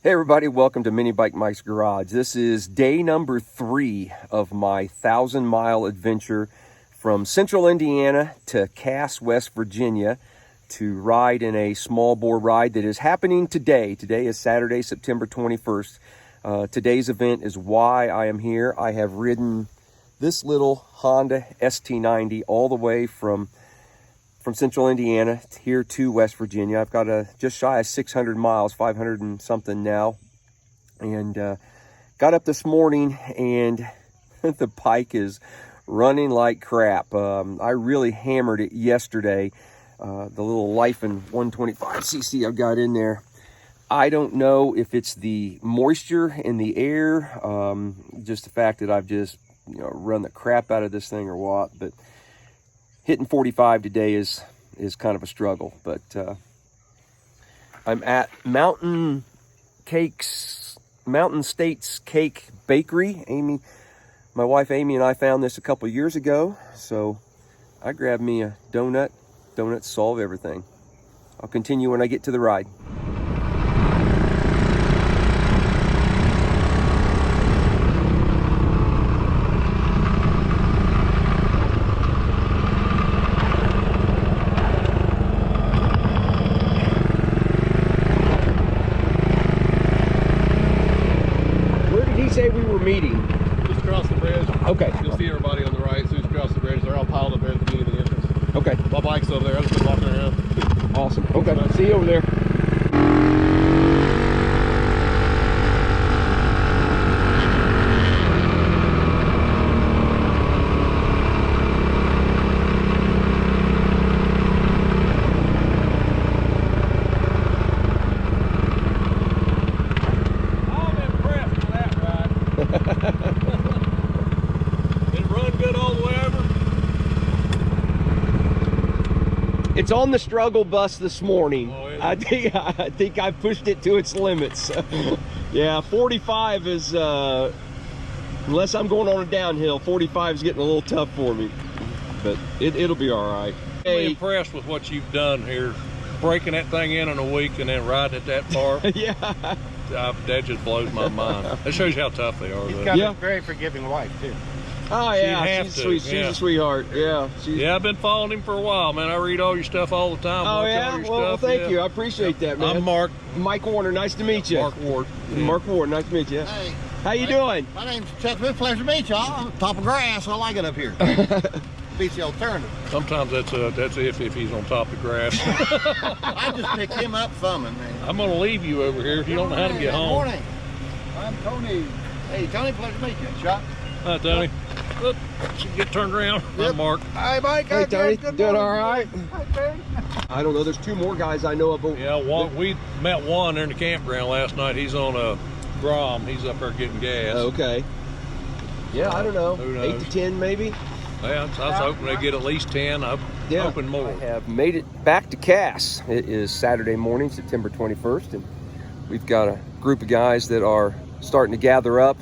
Hey everybody, welcome to Mini Bike Mike's Garage. This is day number 3 of my 1,000-mile adventure from central Indiana to Cass, West Virginia to ride in a small bore ride that is happening today. Today is Saturday, September 21st. Today's event is why I am here. I have ridden this little Honda ST90 all the way from central Indiana here to West Virginia. I've got just shy of 600 miles, 500 and something now. And got up this morning and the bike is running like crap. I really hammered it yesterday. The little Lyfen 125cc I've got in there. I don't know if it's the moisture in the air, just the fact that I've just run the crap out of this thing or what, but hitting 45 today is kind of a struggle. But I'm at Mountain States Cake Bakery. My wife Amy and I found this a couple years ago, so I grabbed me a donut. Donuts solve everything. I'll continue when I get to the ride. Say we were meeting just across the bridge. Okay. You'll see everybody on the right as soon as you cross the bridge. They're all piled up there at the beginning of the entrance. Okay. My bike's over there. I've just been walking around. Awesome. Okay. See you over there. It's on the struggle bus this morning. Oh, I think I pushed it to its limits. Yeah, 45 is unless I'm going on a downhill, 45 is getting a little tough for me, but it'll be all right. I'm really impressed with what you've done here, breaking that thing in a week and then riding it that far. Yeah, that just blows my mind. That shows you how tough they are. You've got a very forgiving wife too. Oh yeah, she's sweet. She's a sweetheart. Yeah. Yeah, I've been following him for a while, man. I read all your stuff all the time. Oh yeah. Well, thank you. I appreciate that, man. I'm Mark. Mike Warner. Nice to meet you. Mark Ward. Yeah. Mark Ward. Nice to meet you. Hey. How you doing? My name's Chuck Smith. Pleasure to meet y'all. Top of grass. I like it up here. Beats the alternative. Sometimes that's if he's on top of the grass. I just picked him up thumbing, man. I'm gonna leave you over here if you don't know how to get home. Good morning. I'm Tony. Hey, Tony. Pleasure to meet you. Chuck. Hi, Tony. Oop, should get turned around. Yep. I'm Mark. Hi, Mike. Hey, Tony. Doing all right? Hi, Tony. I don't know. There's 2 more guys I know of. Yeah, we met Juan there in the campground last night. He's on a Grom. He's up there getting gas. Okay. Yeah, I don't know. Who knows? 8 to 10 maybe. Yeah, I was hoping they'd get at least 10. I'm hoping more. I have made it back to Cass. It is Saturday morning, September 21st, and we've got a group of guys that are starting to gather up.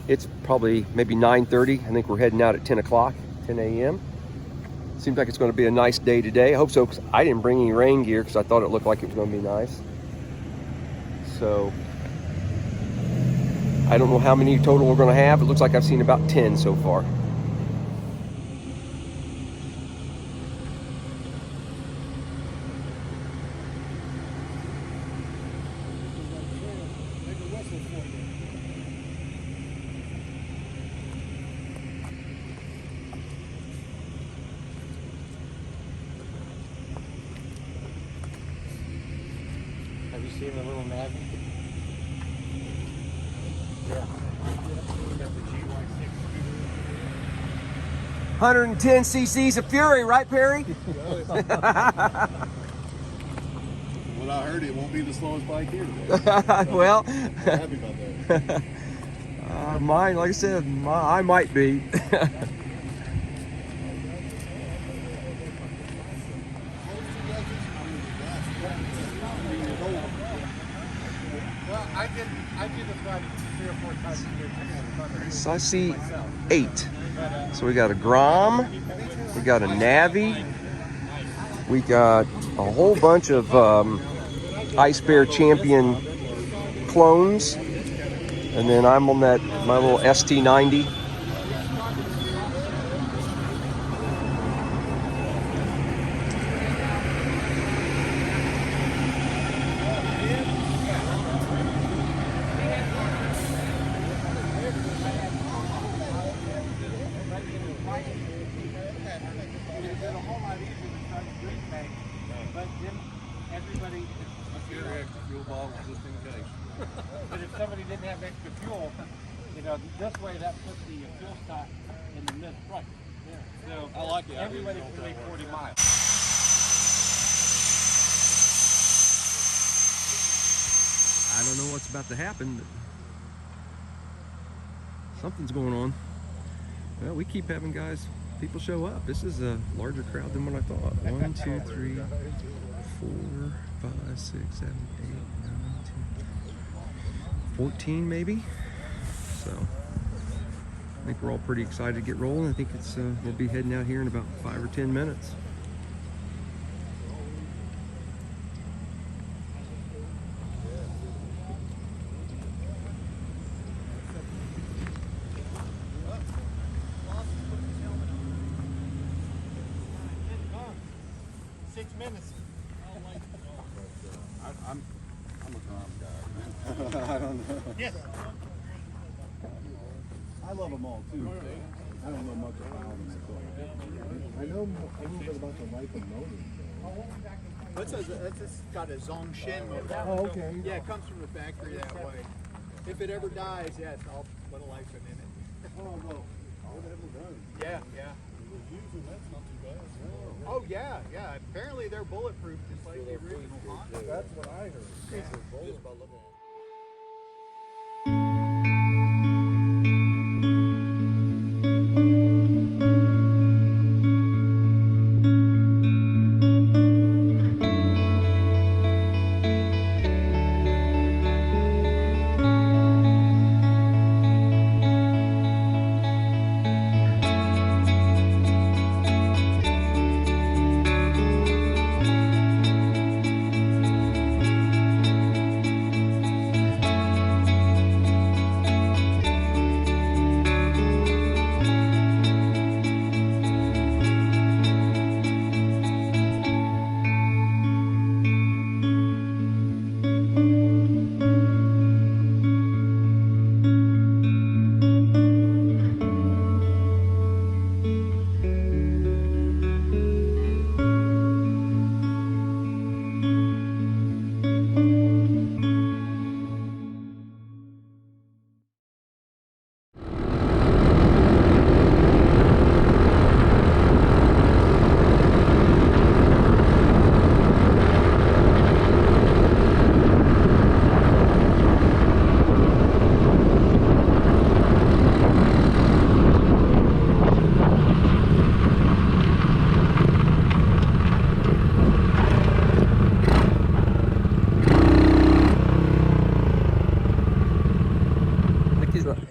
It's probably maybe 9:30. I think we're heading out at 10 o'clock, 10 a.m. Seems like it's going to be a nice day today. I hope so, because I didn't bring any rain gear because I thought it looked like it was going to be nice. So I don't know how many total we're going to have. It looks like I've seen about 10 so far. Have you seen the little Navy? Yeah. 110 cc's of Fury, right, Perry? What I heard, it won't be the slowest bike here today. Well, I'm happy about that. mine, like I said, I might be. Well, I did the ride 3 or 4 times a year. So I see 8. So we got a Grom, we got a Navi, we got a whole bunch of Ice Bear Champion clones, and then I'm on that my little ST90. But if somebody didn't have extra fuel, you know, this way that puts the fuel stock in the mid front. So I like it. Everybody can make 40 miles. I don't know what's about to happen, but something's going on. Well, we keep having people show up. This is a larger crowd than what I thought. 1, 2, 3, 4, 5, 6, 7, 8, 9, 10, 14 maybe. So I think we're all pretty excited to get rolling. I think it's we'll be heading out here in about 5 or 10 minutes. I don't know. Yes. I love them all too. I don't know much about them. I know a little bit about the life and motors. That's just got a Zongshin motor. Oh, okay. Yeah, it comes from the factory that way. If it ever dies, yes, I'll put a life in it. Oh, well, whatever done. Yeah, yeah. That's not too bad. Oh, yeah, yeah. Apparently they're bulletproof, just like the original Honda. That's what I heard. Yeah.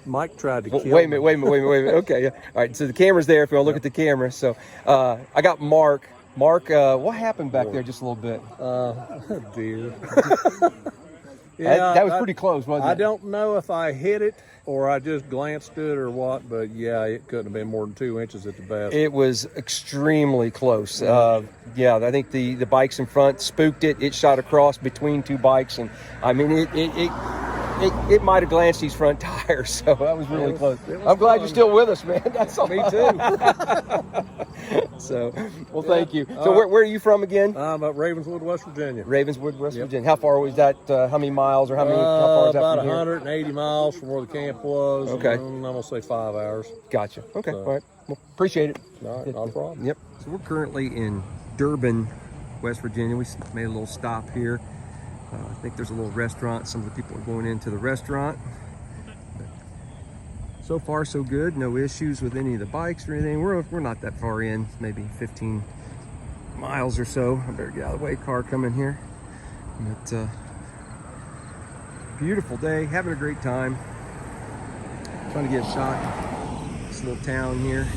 Mike tried to Well, kill wait a me. minute. Okay, yeah. All right, so the camera's there if you want to look at the camera. So I got Mark. Mark, what happened back there just a little bit? Dear. That was pretty close, wasn't it? I don't know if I hit it or I just glanced at it or what, but yeah, it couldn't have been more than 2 inches at the best. It was extremely close. Yeah, I think the bikes in front spooked it. It shot across between two bikes, and I mean, it might have glanced these front tires, so that was really close. I'm glad you're still with us, man. That's all. Me too. So, well, thank you. So, where are you from again? I'm at Ravenswood, West Virginia. Ravenswood, West Virginia. How far was that? How many miles or how far is that About from here? 180 miles from where the camp was. Okay. I'm going to say 5 hours. Gotcha. Okay. So- All right. Well, appreciate it. All right, not a problem. Yep. So we're currently in Durbin, West Virginia. We made a little stop here. I think there's a little restaurant. Some of the people are going into the restaurant. But so far, so good. No issues with any of the bikes or anything. We're not that far in, maybe 15 miles or so. I better get out of the way. Car coming here. But beautiful day. Having a great time. Trying to get a shot at this little town here.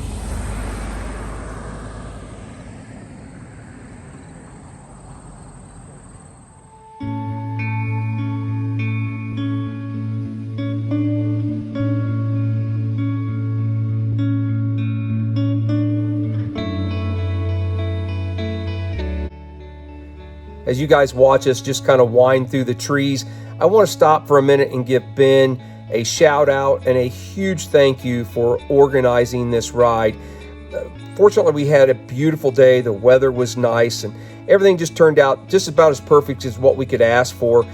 as you guys watch us just kind of wind through the trees, I want to stop for a minute and give Ben a shout out and a huge thank you for organizing this ride. Fortunately, we had a beautiful day. The weather was nice and everything just turned out just about as perfect as what we could ask for.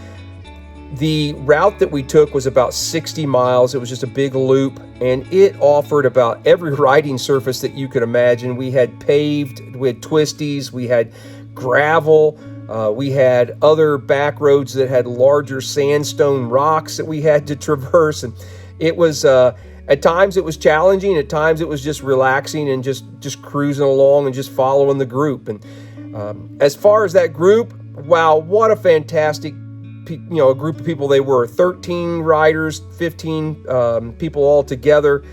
The route that we took was about 60 miles. It was just a big loop, and it offered about every riding surface that you could imagine. We had paved, we had twisties, we had gravel, we had other back roads that had larger sandstone rocks that we had to traverse. And it was, at times it was challenging, at times it was just relaxing and just cruising along and just following the group. And as far as that group, wow, what a fantastic a group of people they were. 13 riders, 15 people all together,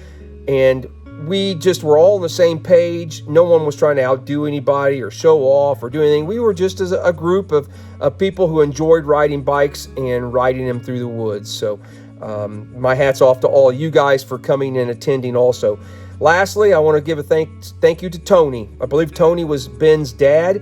and we just were all on the same page. No one was trying to outdo anybody or show off or do anything. We were just as a group of people who enjoyed riding bikes and riding them through the woods. So my hat's off to all you guys for coming and attending also. Lastly, I want to give a thank you to Tony. I believe Tony was Ben's dad,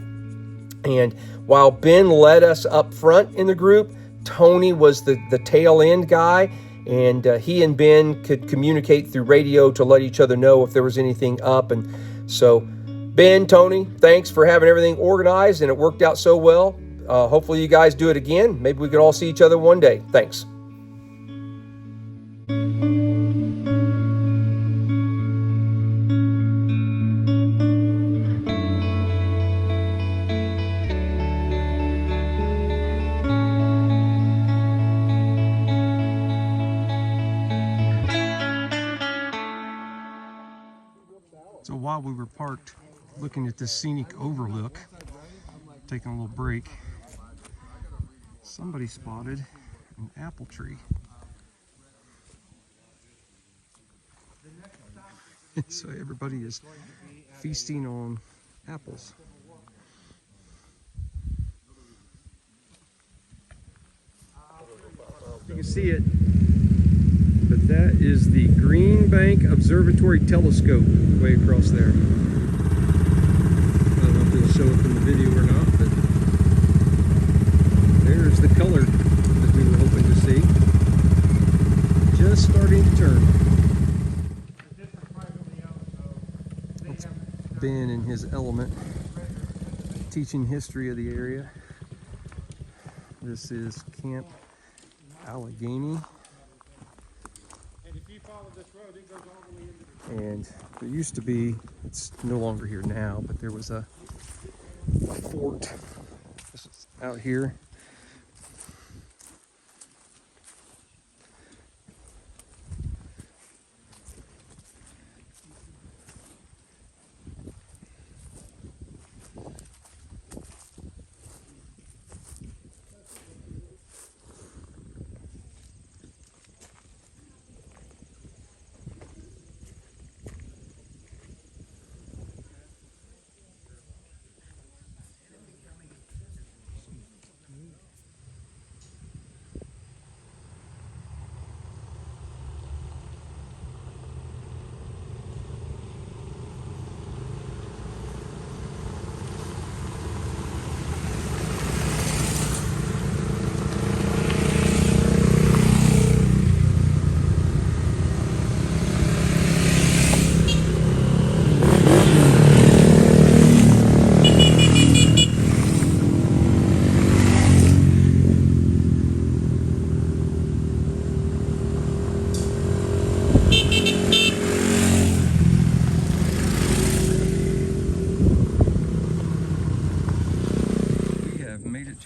and while Ben led us up front in the group, Tony was the tail end guy, and he and Ben could communicate through radio to let each other know if there was anything up. And so, Ben, Tony, thanks for having everything organized, and it worked out so well. Hopefully you guys do it again. Maybe we could all see each other one day. Thanks. So while we were parked looking at this scenic overlook, taking a little break, somebody spotted an apple tree. So everybody is feasting on apples. You can see it, but that is the Green Bank Observatory Telescope way across there. I don't know if it'll show up in the video or not, but there's the color that we were hoping to see. Just starting to turn. That's Ben in his element, teaching history of the area. This is Camp Allegheny. And there used to be, it's no longer here now, but there was a fort out here.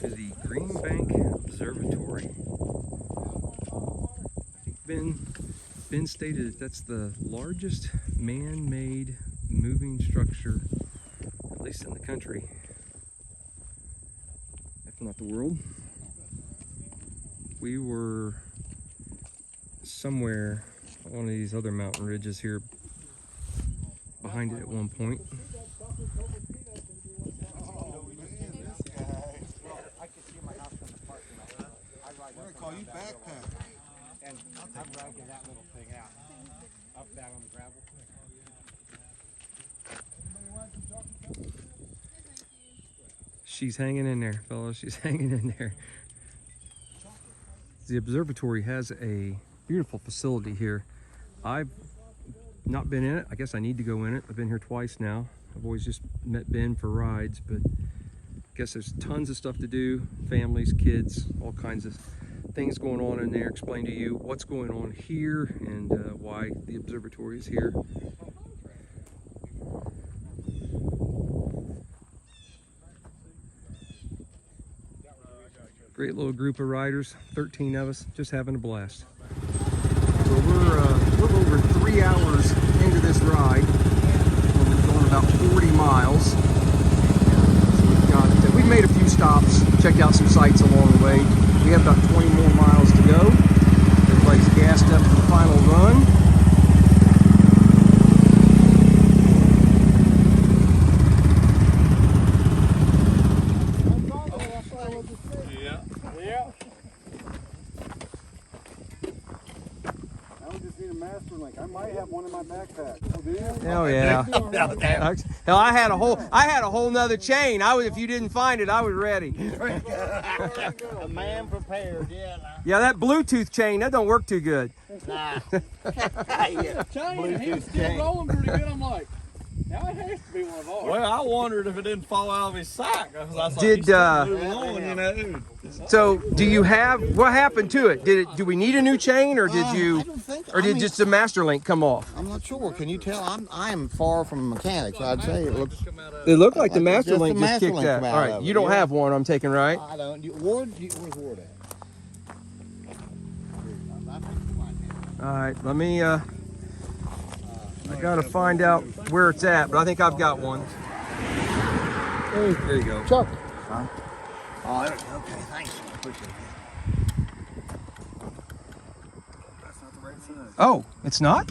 To the Green Bank Observatory. Ben stated that that's the largest man-made moving structure, at least in the country, if not the world. We were somewhere on one of these other mountain ridges here behind it at one point. I'm dragging that little thing out, up down on the gravel. She's hanging in there, fellas. She's hanging in there. The observatory has a beautiful facility here. I've not been in it. I guess I need to go in it. I've been here twice now. I've always just met Ben for rides, but I guess there's tons of stuff to do. Families, kids, all kinds of things going on in there. Explain to you what's going on here and why the observatory is here. Great little group of riders, 13 of us, just having a blast. So we're a little over 3 hours into this ride. We're going about 40 miles. So we've made a few stops, checked out some sights along the way. We have about 20 more miles to go. Everybody's gassed up for the final run. I might have one in my backpack. Oh, do you? Oh yeah. Hell, I had a whole nother chain. If you didn't find it, I was ready. A man prepared, yeah. Yeah, that Bluetooth chain, that don't work too good. Nah. Chain, he was still rolling pretty good. I'm like, now it has to be one of ours. Well, I wondered if it didn't fall out of his sack. I was like, Did, he's still moving on, you know. So, do you have, what happened to it? Do we need a new chain, or did I you, don't think, or did just the master link come off? I'm not sure. Can you tell? I am far from a mechanic, so I'd say it looks. It looked like the master Just link the just master kicked link out. come out All right, of it, you don't yeah. have one, I'm taking, right? I don't. Where's Ward at? All right, let me, I gotta find out where it's at, but I think I've got one. There you go. Chuck. Huh? Oh, there we go. Okay, thanks. Appreciate it. Oh, it's not?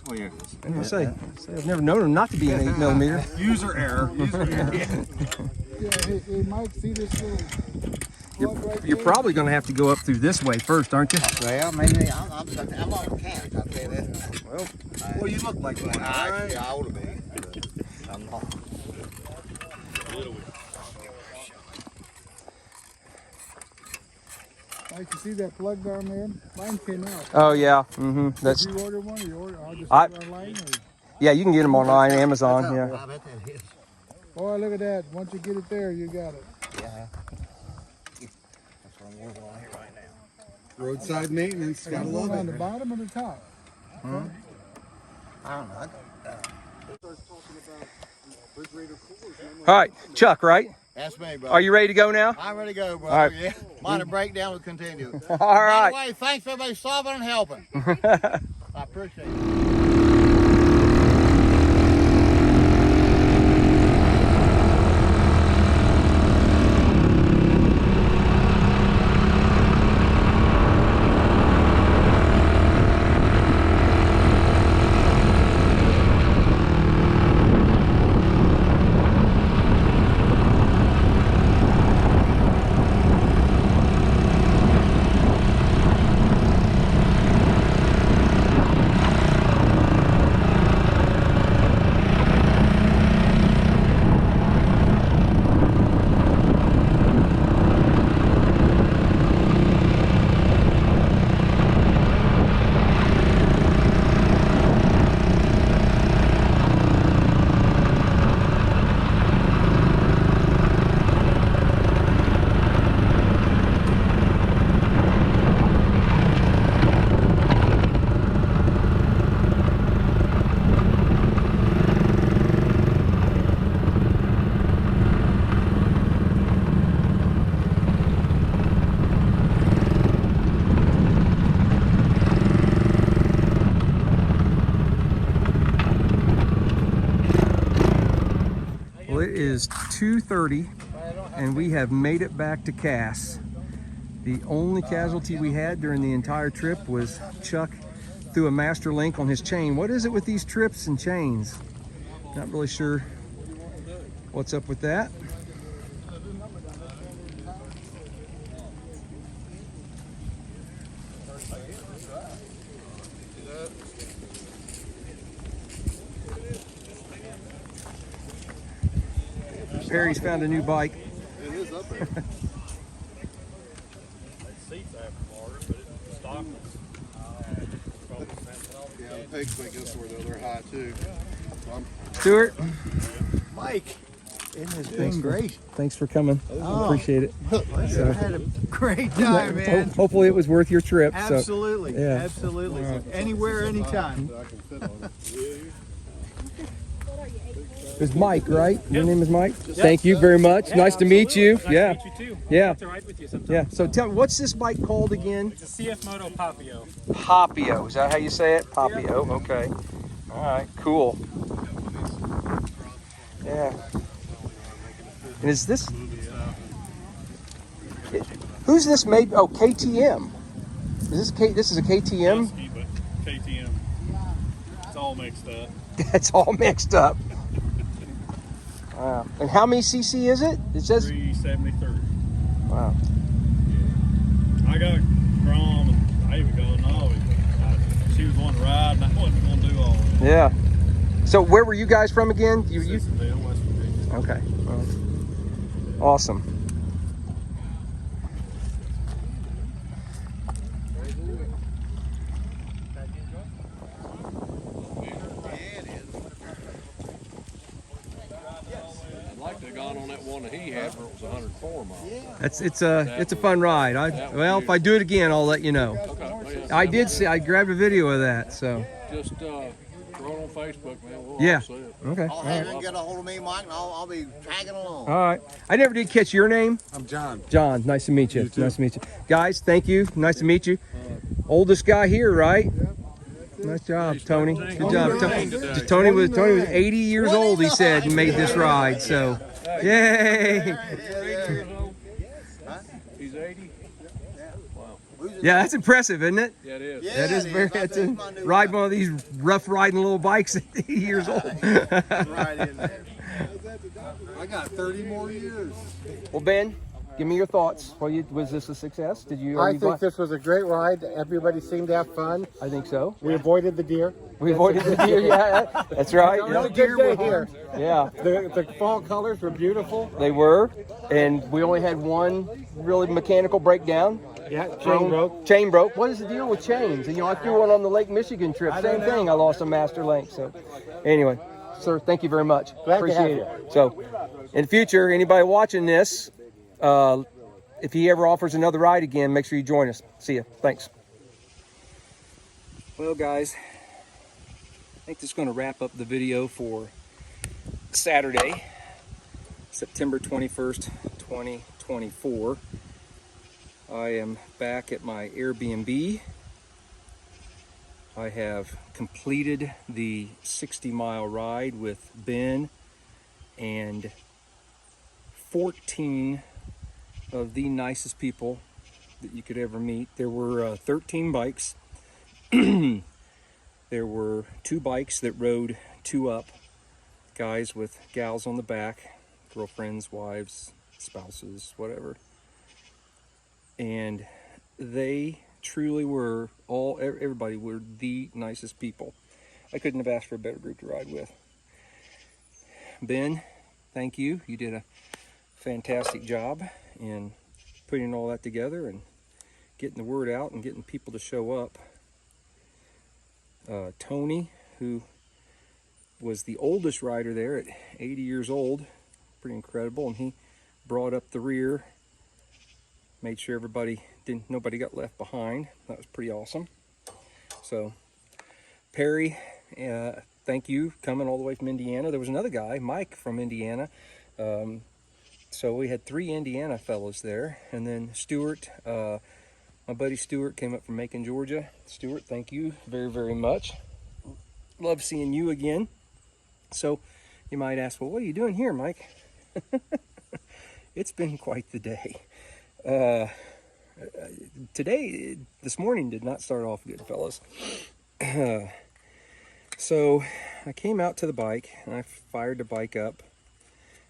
Oh, yeah. I was gonna say, I've never known them not to be an 8mm. User error. Yeah, hey, Mike, see this little plug right You're there? probably gonna have to go up through this way first, aren't you? Well, maybe I'm not a mechanic. I'll tell you that. Well, you look like one. I ought to be. I'm not. Mike, you see that plug down there? Mine came out. Oh yeah, that's, Did you order one, or you order? I'll just I- order online. Or... yeah, you can get them online, Amazon, yeah. I bet that is. Oh, look at that. Once you get it there, you got it. Yeah. That's what I'm working on here right now. Roadside maintenance. Got to love it. On the bottom or the top? I don't know. All right, Chuck, right? That's me, bro. Are you ready to go now? I'm ready to go, brother. All right. Yeah. Minor breakdown will continue. All By right. the way, thanks for everybody stopping and helping. I appreciate it. Well, it is 2:30 and we have made it back to Cass. The only casualty we had during the entire trip was Chuck threw a master link on his chain. What is it with these trips and chains? Not really sure what's up with that. Perry's found a new bike. It is up there. Seats aftermarket, but it's stock. Yeah, the pegs make us where they're high too. So Stuart, Mike, it has Thanks been for- great. thanks for coming. Appreciate it. I had a great time, man. Hopefully it was worth your trip. So. Absolutely, yeah. absolutely. Anywhere, anytime. that I can fit on it. It's Mike, right? Your name is Mike? Thank you very much. Nice to meet you. Nice Yeah. to meet you too. Yeah. To ride with you sometime. Yeah. So tell me, what's this bike called again? It's a CF Moto Papio. Papio. Is that how you say it? Papio. Okay. All right. Cool. Yeah. And is this? Who's this made? Oh, KTM. Is this K? This is a KTM. Husky, but KTM. It's all mixed up. It's all mixed up. Wow. And how many cc is it? It says. 373. Wow. I got Grom and Ava going, no, she was wanting to ride and I wasn't going to do all of it. Yeah. So where were you guys from again? You. Sissonville, West Virginia. Okay. Well, awesome. I'd like to have gone on that one that he had, where it was 104 miles. It's a fun ride. Well, if I do it again, I'll let you know. Okay, well, I did see. I grabbed a video of that. So just throw it on Facebook, man. We'll yeah. all see it. Okay. I'll have him get a hold of me, Mike, and I'll be tagging along. All right. I never did catch your name. I'm John. John. Nice to meet you. Nice to meet you, guys. Thank you. Nice to meet you. Oldest guy here, right? Nice job, Tony. Good job. Tony was 80 years old. He said and made this ride. So, yay! He's 80? Yeah, that's impressive, isn't it? Yeah, it is. Yeah, That is it very. is. That's That's my new ride one of these rough riding little bikes at 80 years old. right in there. I got 30 more years. Well, Ben, give me your thoughts. Was this a success? Did you? I already think buy- this was a great ride. Everybody seemed to have fun. I think so. We avoided the deer. We avoided the deer. Yeah, that's right. It was a good day here. Yeah, The fall colors were beautiful. they were, and we only had one really mechanical breakdown. Yeah, chain broke. Chain broke. What is the deal with chains? And, I threw one on the Lake Michigan trip. Same thing. I lost a master link. So, anyway, sir, thank you very much. Glad to have Appreciate you. it. So, in the future, anybody watching this, if he ever offers another ride again, make sure you join us. See ya. Thanks. Well, guys, I think this is going to wrap up the video for Saturday, September 21st, 2024. I am back at my Airbnb. I have completed the 60-mile ride with Ben and 14 of the nicest people that you could ever meet. There were 13 bikes. There were 2 bikes that rode 2 up, guys with gals on the back, girlfriends, wives, spouses, whatever. And they truly were everybody were the nicest people. I couldn't have asked for a better group to ride with. Ben, thank you. You did a fantastic job in putting all that together and getting the word out and getting people to show up. Tony, who was the oldest rider there at 80 years old, pretty incredible, and he brought up the rear, made sure nobody got left behind. That was pretty awesome. So, Perry, thank you, coming all the way from Indiana. There was another guy, Mike, from Indiana. So we had 3 Indiana fellows there, and then Stuart, my buddy Stuart came up from Macon, Georgia. Stuart, thank you very, very much. Love seeing you again. So you might ask, well, what are you doing here, Mike? It's been quite the day. This morning did not start off good, fellas. So I came out to the bike and I fired the bike up,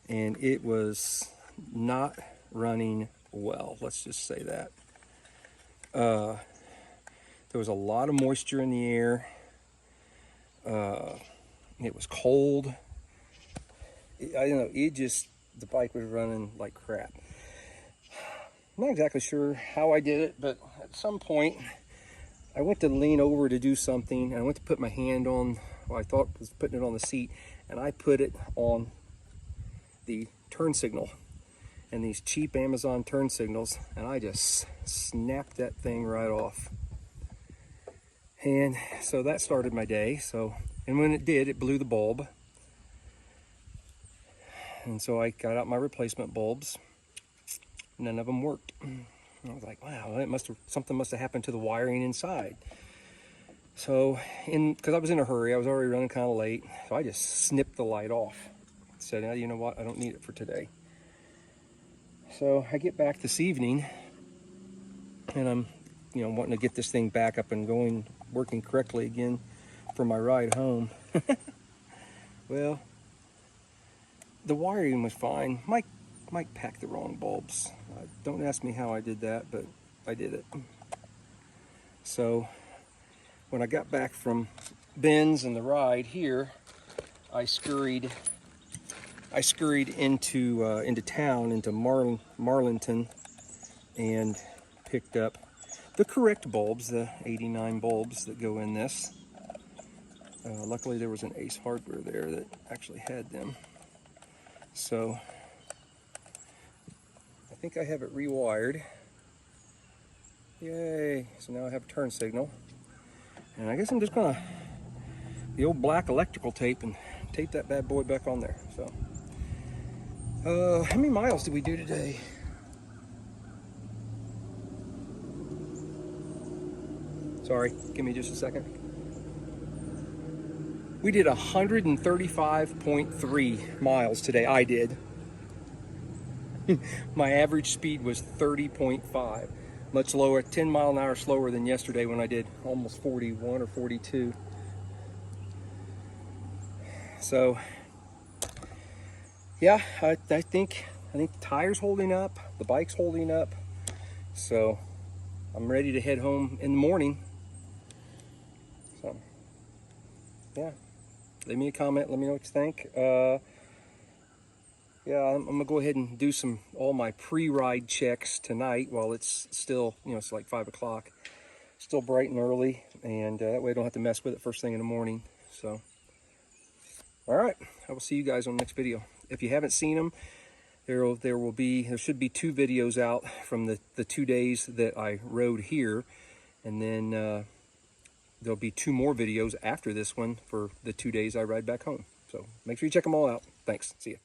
and it was not running well. Let's just say that. There was a lot of moisture in the air. It was cold. I don't know, it just the bike was running like crap. I'm not exactly sure how I did it, but at some point I went to lean over to do something, and I went to put my hand on what I thought was putting it on the seat, and I put it on the turn signal, and these cheap Amazon turn signals, and I just snapped that thing right off. And so that started my day. So, and when it did, it blew the bulb. And so I got out my replacement bulbs. None of them worked. I was like, wow, something must have happened to the wiring inside. So, because I was in a hurry, I was already running kind of late, so I just snipped the light off. Said, you know what, I don't need it for today. So I get back this evening, and I'm, wanting to get this thing back up and going, working correctly again for my ride home. Well, the wiring was fine. Mike packed the wrong bulbs. Don't ask me how I did that, but I did it. So when I got back from Ben's and the ride here, I scurried into town, into Marlinton, and picked up the correct bulbs, the 89 bulbs that go in this. Luckily there was an Ace Hardware there that actually had them. So I think I have it rewired. Yay! So now I have a turn signal. And I guess I'm just gonna, the old black electrical tape, and tape that bad boy back on there. So how many miles did we do today? Sorry, give me just a second. We did 135.3 miles today. I did. My average speed was 30.5, much lower, 10 mile an hour slower than yesterday when I did almost 41 or 42. So yeah, I think the tire's holding up, the bike's holding up, so I'm ready to head home in the morning. So yeah, leave me a comment, let me know what you think. Yeah, I'm gonna go ahead and do all my pre-ride checks tonight while it's still, it's like 5 o'clock, still bright and early, and that way I don't have to mess with it first thing in the morning. So all right, I will see you guys on the next video. If you haven't seen them, there should be 2 videos out from the 2 days that I rode here, and then there'll be 2 more videos after this one for the 2 days I ride back home. So make sure you check them all out. Thanks. See ya.